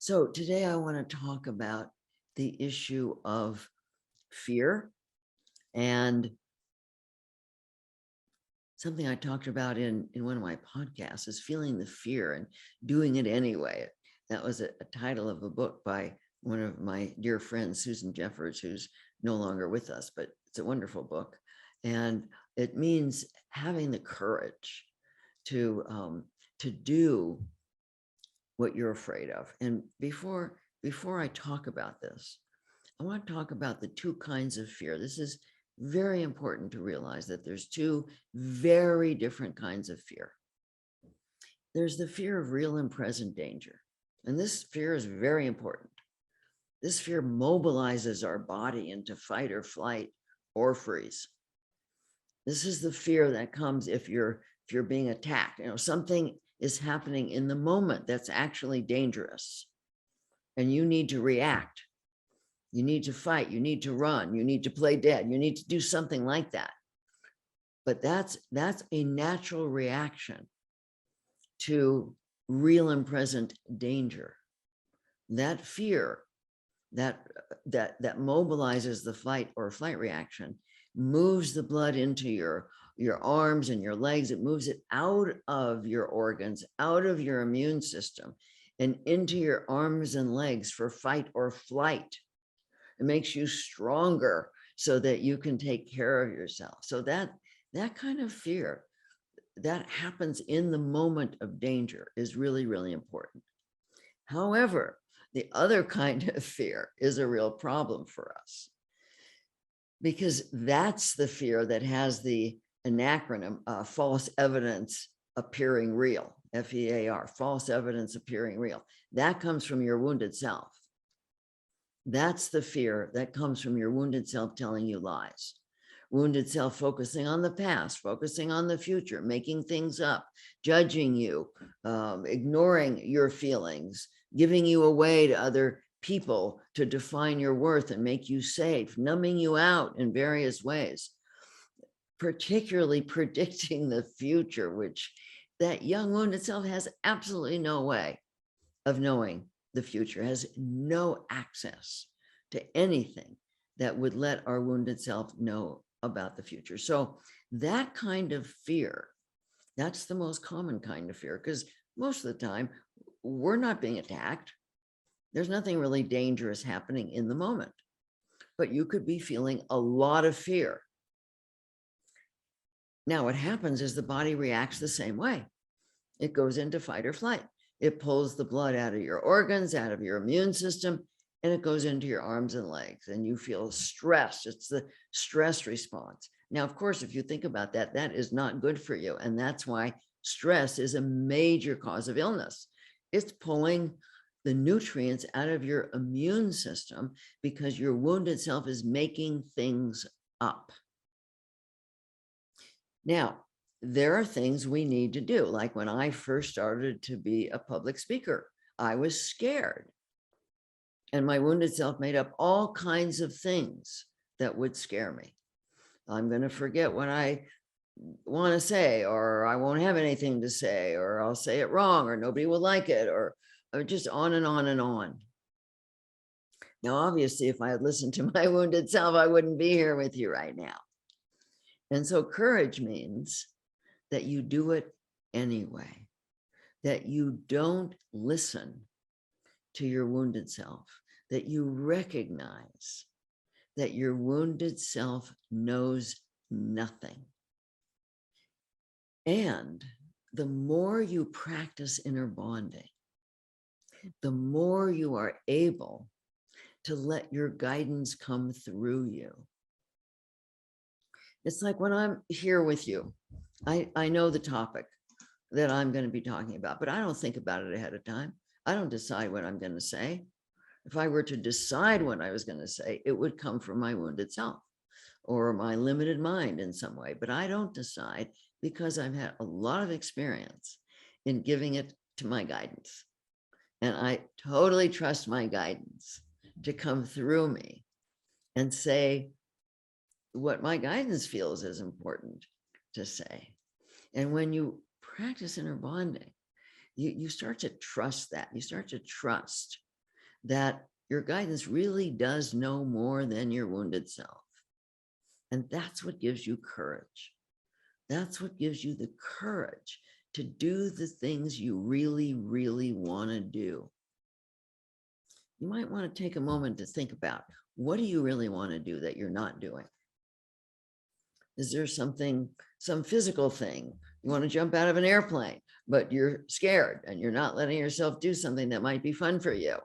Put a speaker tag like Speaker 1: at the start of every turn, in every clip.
Speaker 1: So today I want to talk about the issue of fear, and something I talked about in one of my podcasts is feeling the fear and doing it anyway. That was a title of a book by one of my dear friends, Susan Jeffords, who's no longer with us, but it's a wonderful book. And it means having the courage to do what you're afraid of. And before I talk about this, I want to talk about the two kinds of fear. This is very important to realize that there's two very different kinds of fear. There's the fear of real and present danger. And this fear is very important. This fear mobilizes our body into fight or flight or freeze. This is the fear that comes if you're being attacked. Something is happening in the moment that's actually dangerous, and you need to react. You need to fight, you need to run, you need to play dead, you need to do something like that. But that's a natural reaction to real and present danger. That fear that mobilizes the fight or flight reaction moves the blood into your arms and your legs. It moves it out of your organs, out of your immune system, and into your arms and legs for fight or flight. It makes you stronger so that you can take care of yourself. So that kind of fear that happens in the moment of danger is really, really important. However, the other kind of fear is a real problem for us, because that's the fear that has the acronym false evidence appearing real, FEAR, false evidence appearing real. That comes from your wounded self. That's the fear that comes from your wounded self telling you lies. Wounded self focusing on the past, focusing on the future, making things up, judging you, ignoring your feelings, giving you away to other people to define your worth and make you safe, numbing you out in various ways, particularly predicting the future, which that young wounded self has absolutely no way of knowing. The future has no access to anything that would let our wounded self know about the future. So that kind of fear, that's the most common kind of fear, because most of the time we're not being attacked. There's nothing really dangerous happening in the moment, but you could be feeling a lot of fear. Now, what happens is the body reacts the same way. It goes into fight or flight. It pulls the blood out of your organs, out of your immune system, and it goes into your arms and legs, and you feel stressed. It's the stress response. Now, of course, if you think about that, that is not good for you. And that's why stress is a major cause of illness. It's pulling the nutrients out of your immune system because your wounded self is making things up. Now, there are things we need to do. Like when I first started to be a public speaker, I was scared. And my wounded self made up all kinds of things that would scare me. I'm going to forget what I want to say, or I won't have anything to say, or I'll say it wrong, or nobody will like it, or just on and on and on. Now, obviously, if I had listened to my wounded self, I wouldn't be here with you right now. And so courage means that you do it anyway, that you don't listen to your wounded self, that you recognize that your wounded self knows nothing. And the more you practice inner bonding, the more you are able to let your guidance come through you. It's like when I'm here with you, I know the topic that I'm going to be talking about, but I don't think about it ahead of time. I don't decide what I'm going to say. If I were to decide what I was going to say, it would come from my wounded self or my limited mind in some way. But I don't decide because I've had a lot of experience in giving it to my guidance. And I totally trust my guidance to come through me and say what my guidance feels is important to say. And when you practice inner bonding, you start to trust that. You start to trust that your guidance really does know more than your wounded self. And that's what gives you courage. That's what gives you the courage to do the things you really, really want to do. You might want to take a moment to think about, what do you really want to do that you're not doing? Is there something, some physical thing? You want to jump out of an airplane, but you're scared and you're not letting yourself do something that might be fun for you.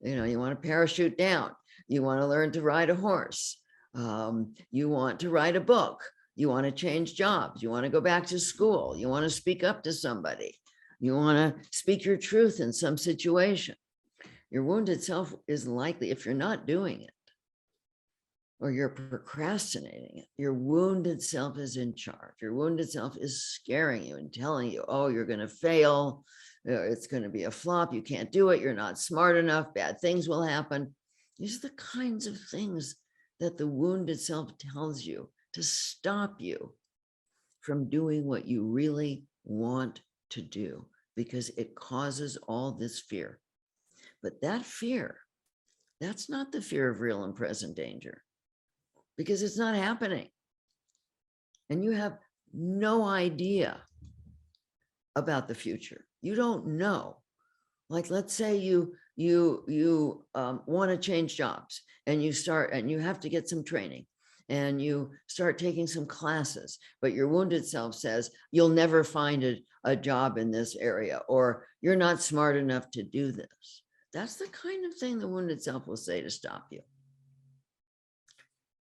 Speaker 1: You know, you want to parachute down. You want to learn to ride a horse. You want to write a book. You want to change jobs. You want to go back to school. You want to speak up to somebody. You want to speak your truth in some situation. Your wounded self is likely, if you're not doing it, or you're procrastinating it, your wounded self is in charge. Your wounded self is scaring you and telling you, oh, you're going to fail. It's going to be a flop. You can't do it. You're not smart enough. Bad things will happen. These are the kinds of things that the wounded self tells you to stop you from doing what you really want to do, because it causes all this fear. But that fear, that's not the fear of real and present danger, because it's not happening. And you have no idea about the future. You don't know. Like, let's say you want to change jobs, and you have to get some training, and you start taking some classes, but your wounded self says you'll never find a job in this area, or you're not smart enough to do this. That's the kind of thing the wounded self will say to stop you.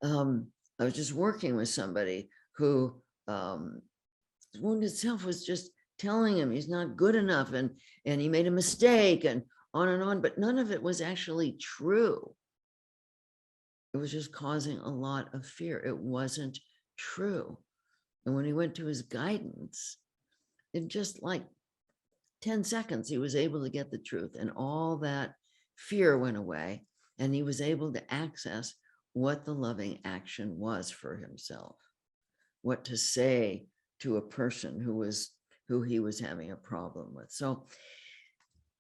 Speaker 1: I was just working with somebody who wounded self was just telling him he's not good enough, and he made a mistake, and on, but none of it was actually true. It was just causing a lot of fear. It wasn't true. And when he went to his guidance, in just like 10 seconds, he was able to get the truth, and all that fear went away, and he was able to access what the loving action was for himself, what to say to a person who he was having a problem with. So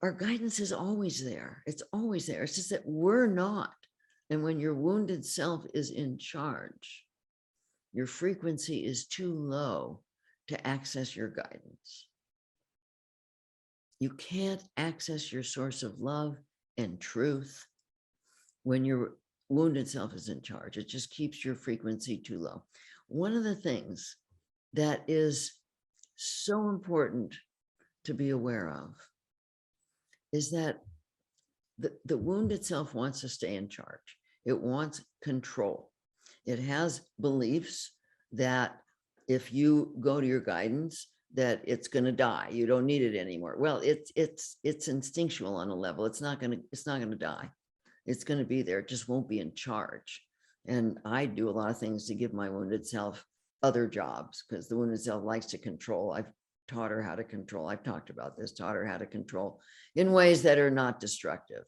Speaker 1: our guidance is always there. It's always there. It's just that we're not. And when your wounded self is in charge, your frequency is too low to access your guidance. You can't access your source of love and truth when your wounded self is in charge. It just keeps your frequency too low. One of the things that is so important to be aware of is that the wounded self wants to stay in charge. It wants control. It has beliefs that if you go to your guidance, that it's going to die. You don't need it anymore. Well, it's instinctual on a level. It's not going to die. It's going to be there. It just won't be in charge. And I do a lot of things to give my wounded self other jobs, because the wounded self likes to control. I've taught her how to control. I've talked about this, taught her how to control in ways that are not destructive,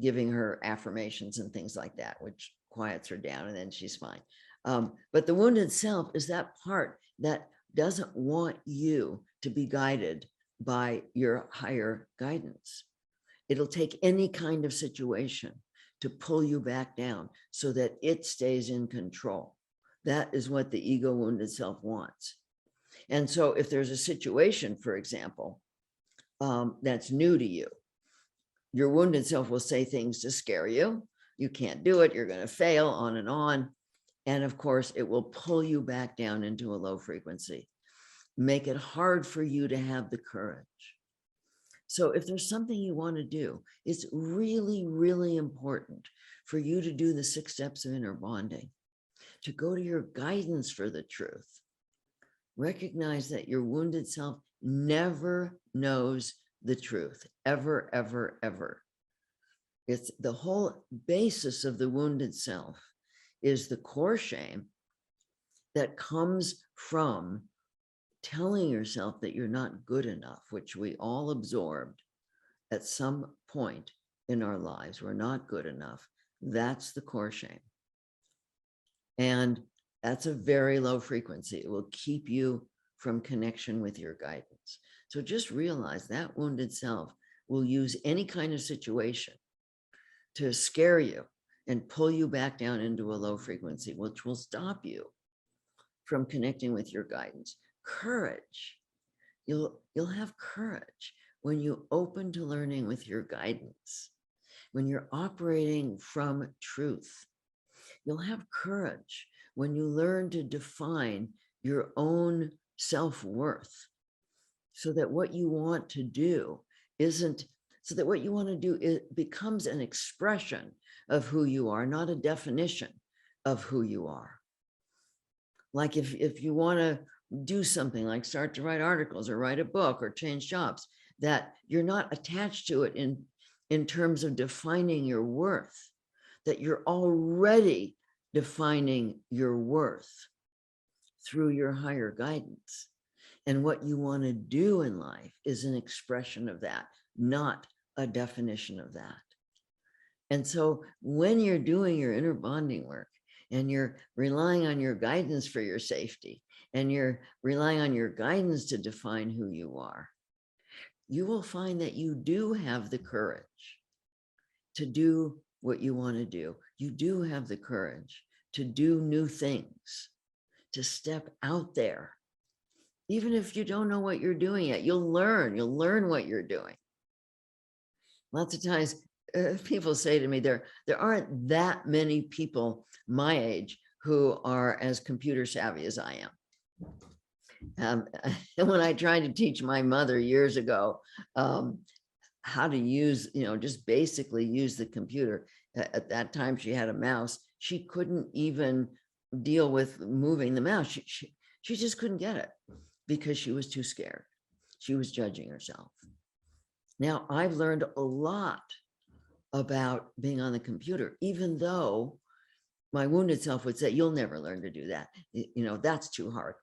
Speaker 1: giving her affirmations and things like that, which quiets her down, and then she's fine. But the wounded self is that part that doesn't want you to be guided by your higher guidance. It'll take any kind of situation to pull you back down so that it stays in control. That is what the ego wounded self wants. And so if there's a situation, for example, that's new to you, your wounded self will say things to scare you. You can't do it. You're going to fail, on and on. And of course, it will pull you back down into a low frequency, make it hard for you to have the courage. So if there's something you want to do, it's really, really important for you to do the 6 steps of inner bonding, to go to your guidance for the truth. Recognize that your wounded self never knows the truth, ever, ever, ever. It's the whole basis of the wounded self is the core shame that comes from telling yourself that you're not good enough, which we all absorbed at some point in our lives. We're not good enough. That's the core shame. And that's a very low frequency. It will keep you from connection with your guidance. So just realize that wounded self will use any kind of situation to scare you and pull you back down into a low frequency, which will stop you from connecting with your guidance. Courage. You'll have courage when you open to learning with your guidance, when you're operating from truth. You'll have courage when you learn to define your own self-worth, so that what you want to do it becomes an expression of who you are, not a definition of who you are. Like if you want to do something like start to write articles or write a book or change jobs, that you're not attached to it in terms of defining your worth, that you're already defining your worth through your higher guidance. And what you want to do in life is an expression of that, not a definition of that. And so when you're doing your inner bonding work and you're relying on your guidance for your safety, and you're relying on your guidance to define who you are, you will find that you do have the courage to do what you want to do. You do have the courage to do new things, to step out there. Even if you don't know what you're doing yet, you'll learn what you're doing. Lots of times people say to me, there aren't that many people my age who are as computer savvy as I am. And when I tried to teach my mother years ago how to use, just basically use the computer, at that time she had a mouse. She couldn't even deal with moving the mouse. She just couldn't get it because she was too scared. She was judging herself. Now I've learned a lot about being on the computer, even though my wounded self would say, you'll never learn to do that. That's too hard.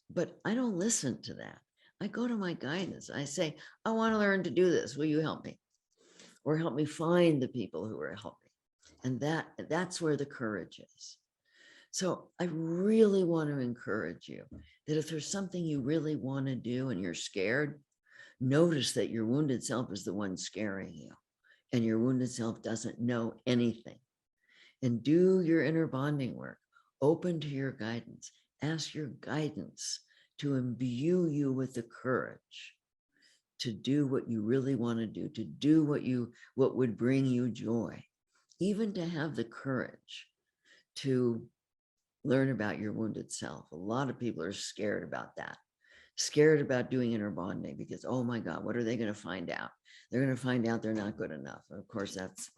Speaker 1: But I don't listen to that. I go to my guidance. I say, I want to learn to do this. Will you help me? Or help me find the people who are helping. And that's where the courage is. So I really want to encourage you that if there's something you really want to do and you're scared, notice that your wounded self is the one scaring you, and your wounded self doesn't know anything. And do your inner bonding work. Open to your guidance. Ask your guidance to imbue you with the courage to do what you really want to do what would bring you joy, even to have the courage to learn about your wounded self. A lot of people are scared about that, scared about doing inner bonding because, oh my God, what are they going to find out? They're going to find out they're not good enough. And of course, that's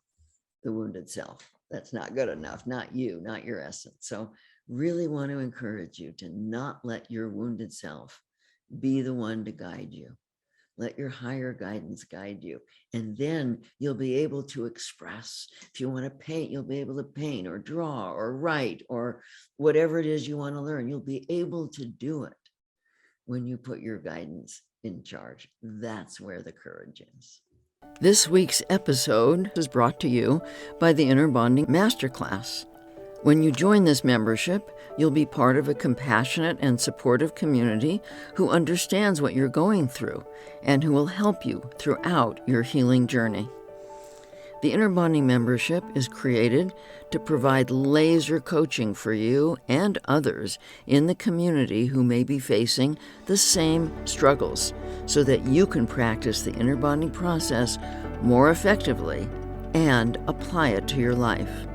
Speaker 1: the wounded self. That's not good enough, not you, not your essence. So really want to encourage you to not let your wounded self be the one to guide you. Let your higher guidance guide you. And then you'll be able to express. If you want to paint, you'll be able to paint or draw or write or whatever it is you want to learn. You'll be able to do it when you put your guidance in charge. That's where the courage is. This week's episode is brought to you by the Inner Bonding Masterclass. When you join this membership, you'll be part of a compassionate and supportive community who understands what you're going through and who will help you throughout your healing journey. The Inner Bonding membership is created to provide laser coaching for you and others in the community who may be facing the same struggles so that you can practice the inner bonding process more effectively and apply it to your life.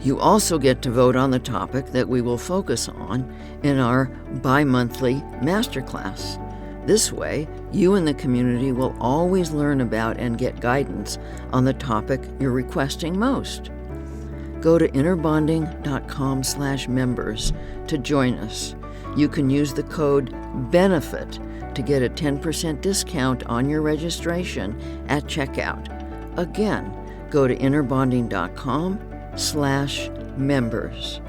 Speaker 1: You also get to vote on the topic that we will focus on in our bi-monthly masterclass. This way, you and the community will always learn about and get guidance on the topic you're requesting most. Go to innerbonding.com/members to join us. You can use the code BENEFIT to get a 10% discount on your registration at checkout. Again, go to innerbonding.com/members.